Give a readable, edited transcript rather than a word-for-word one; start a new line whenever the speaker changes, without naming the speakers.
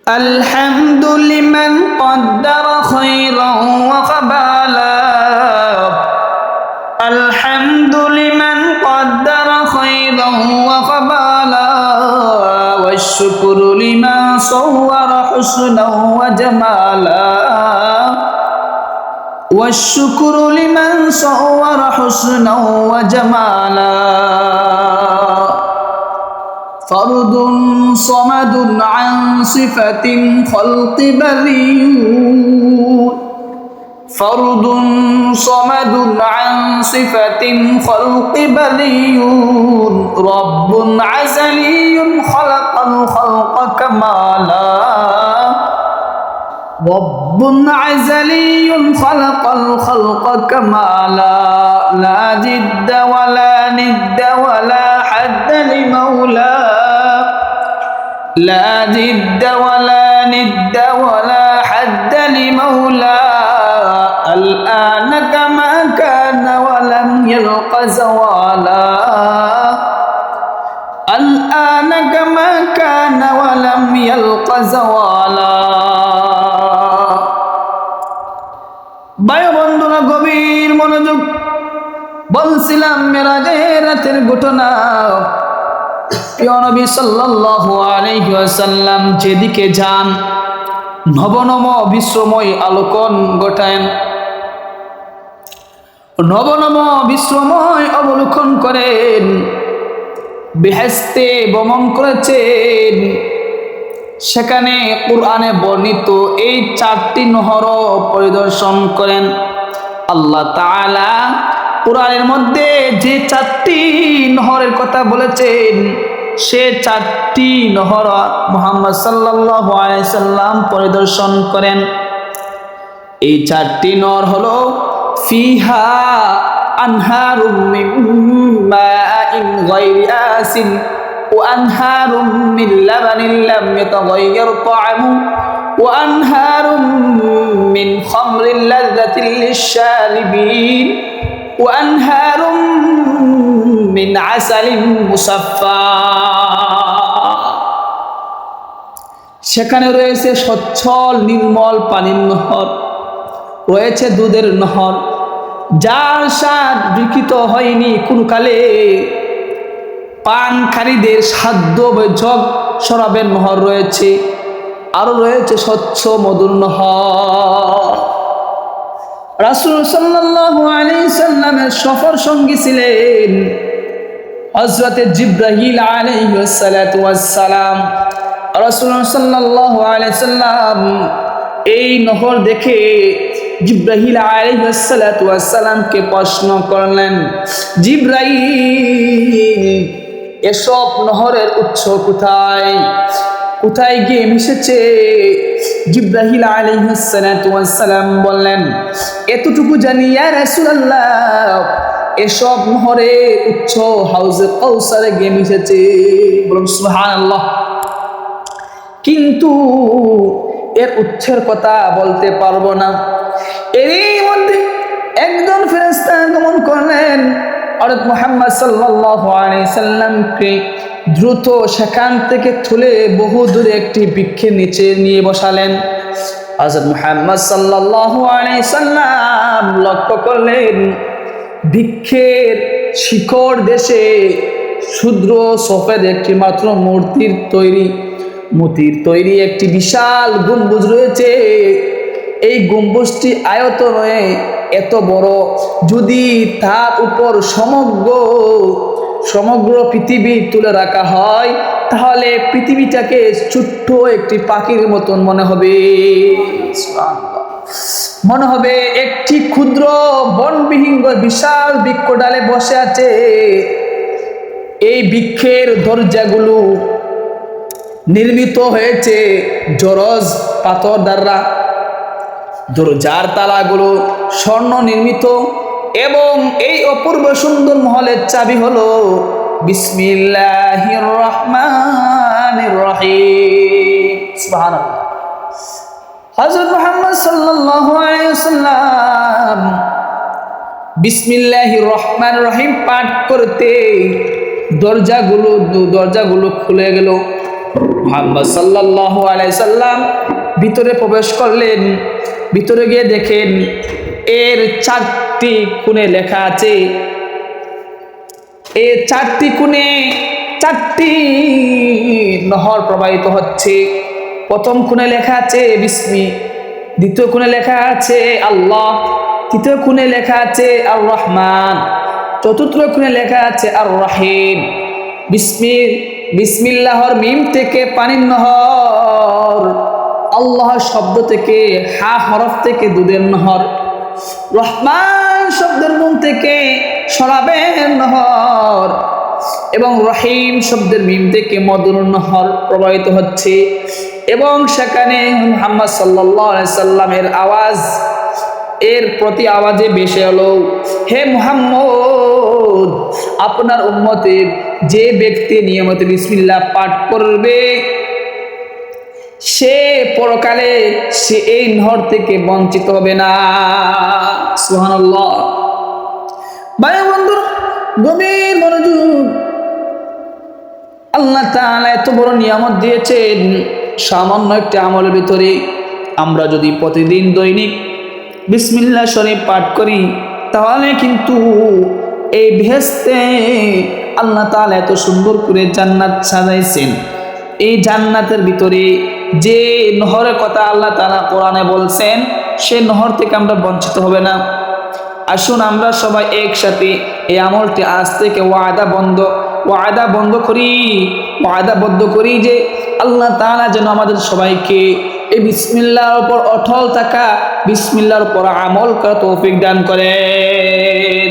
الحمد لمن قدر خيرا وقبالا الحمد لمن قدر خيرا وقبالا والشكر لمن صور حسنا وجمالا والشكر لمن صور حسنا وجمالا فرد صمد عن صفة خلق بليون فرد صمد عن صفة خلق بليون رب عزلي خلق الخلق كمالا رب عزلي خلق الخلق كمالا لا جد ولا ند ولا حد لمولاه لا جد ولا ند ولا حد لمولاه الآن كما كان ولم يلق زوالا الآن كما كان ولم يلق زوالا বন্ধুরা গভীর মনোযোগ বলছিলাম মেরাজের রাতের ঘটনা প্রিয় নবী সাল্লাল্লাহু আলাইহি ওয়াসাল্লাম যেদিকে যান নবনব বিশ্বময় আলোকন ঘটায়েন নবনব বিশ্বময় অবলোকন করেন বেহেশতে ভ্রমণ করেছেন সেখানে কুরআনে বর্ণিত এই চারটি নহর পরিদর্শন করেন আল্লাহ তাআলা কুরআনের মধ্যে যে চারটি নহরের কথা বলেছেন সে চারটি নহর মুহাম্মদ সাল্লাল্লাহু আলাইহি সাল্লাম পরিদর্শন করেন এই চারটি নহর হলো ফিহা আনহারুম মিন মাইন গায়রি আসিন وأنهار من لبن لم يتغير طعمه وأنهار من خمر لذة للشاربين وأنهار من عسل مصفى সেখানে রয়েছে সচ্ছল নির্মল পানির নহর রয়েছে দুধের নহর যার স্বাদ বিকৃত হয়নি কোন কালে পানকারীদের সাধ্য বৈঠক শরাবের নহর রয়েছে আরো রয়েছে স্বচ্ছ মধুর নহর রাসূল সাল্লাল্লাহু আলাইহি সাল্লামের সফর সঙ্গী ছিলেন হযরত জিবরাইল আলাইহিস সালাতু ওয়াস সালাম রাসূল সাল্লাল্লাহু আলাইহি সাল্লাম এই নহর দেখে জিবরাইল আলাইহিস সালাতু ওয়াস সালামকে প্রশ্ন করলেন জিবরাইল এসব নহরের উৎস কোথায় কোথায় গিয়ে মিশেছে জিবরাইল আলাইহিস সালাতু ওয়াস সালাম বললেন এতটুকু জানি ইয়া রাসূলুল্লাহ এসব নহরের উৎস হাউজে কাউসারে গিয়ে মিশেছে বলুন সুবহানাল্লাহ কিন্তু এর উৎসের কথা বলতে পারবো না এরই মধ্যে একজন ফেরেশতা আগমন করলেন হযরত মুহাম্মদ সাল্লাল্লাহু আলাইহি সাল্লামকে দ্রুত সেখান থেকে তুলে বহু দূরে একটি বৃক্ষের নিচে নিয়ে বসালেন হযরত মুহাম্মদ সাল্লাল্লাহু আলাইহি সাল্লাম লক্ষ্য করলেন বৃক্ষের শিকড় দেশে ক্ষুদ্র সফেদ একটি মাত্র মূর্তির তৈরি একটি বিশাল গম্বুজ রয়েছে এই গম্বুজটি আয়তনে এত বড় যদি তার উপর সমগ্র পৃথিবী তুলে রাখা হয় তাহলে পৃথিবীটাকে ছোট্ট একটি পাখির মতন মনে হবে একটি ক্ষুদ্র বনবিহীন বিশাল বৃক্ষ ডালে বসে আছে এই বৃক্ষের দরজাগুলো নির্মিত হয়েছে জরজ পাথর দ্বারা দরজার তালাগুলো স্বর্ণ নির্মিত এবং এই অপূর্ব সুন্দর মহলের চাবি হলো বিসমিল্লাহির রহমানির রহিম সুবহানাল্লাহ হযরত মুহাম্মদ সাল্লাল্লাহু আলাইহি ওয়াসাল্লাম বিসমিল্লাহির রহমানির রহিম পাঠ করতে দরজাগুলো খুলে গেল। মুহাম্মদ সাল্লাল্লাহু আলাইহি সাল্লাম ভিতরে প্রবেশ করলেন। ভিতরে গিয়ে দেখেন এর 4টি কোণে লেখা আছে, এই 4টি কোণে 4টি নহর প্রবাহিত হচ্ছে। প্রথম কোণে লেখা আছে বিসমি, দ্বিতীয় কোণে লেখা আছে আল্লাহ, তৃতীয় কোণে লেখা আছে আর রহমান, চতুর্থ কোণে লেখা আছে আর রহিম। বিসমিল্লাহর মিম থেকে পানির নহর, আল্লাহ শব্দ থেকে হা হরফ থেকে দুধের নহর, রহমান শব্দের মুখ থেকে শরাবের নহর এবং রহিম শব্দের মিম থেকে মধুর নহর প্রবাহিত হচ্ছে। এবং সেখানে মুহাম্মদ সাল্লাল্লাহু আলাইহি সাল্লামের আওয়াজ এর প্রতি আওয়াজে ভেসে এলো, হে মুহাম্মদ, আপনার উম্মতের যে ব্যক্তি নিয়মিত বিসমিল্লাহ পাঠ করবে সে পরকালে সে এই নহর থেকে বঞ্চিত হবে না। সুবহানাল্লাহ। ভাই বন্ধু, গভীর মনোযোগ। আল্লাহ তাআলা এত বড় নিয়ামত দিয়েছেন সামান্য একটি আমলের ভিতরে। আমরা যদি প্রতিদিন দৈনিক বিসমিল্লাহ শরীফ পাঠ করি তাহলে কিন্তু এই বেহেশতে আল্লাহ তাআলা এত সুন্দর করে জান্নাত সাজাইছেন। এই জান্নাতের ভিতরে যে নহরের কথা আল্লাহ তাআলা কোরআনে বলছেন সে নহর থেকে আমরা বঞ্চিত হবে না। আসুন আমরা সবাই একসাথে এই আমলটি আজ থেকে ওয়াদাবদ্ধ করি যে আল্লাহ তাআলা যেন আমাদের সবাইকে এই বিসমিল্লাহর উপর অটল থাকা, বিসমিল্লাহর উপর আমল করা তৌফিক দান করেন।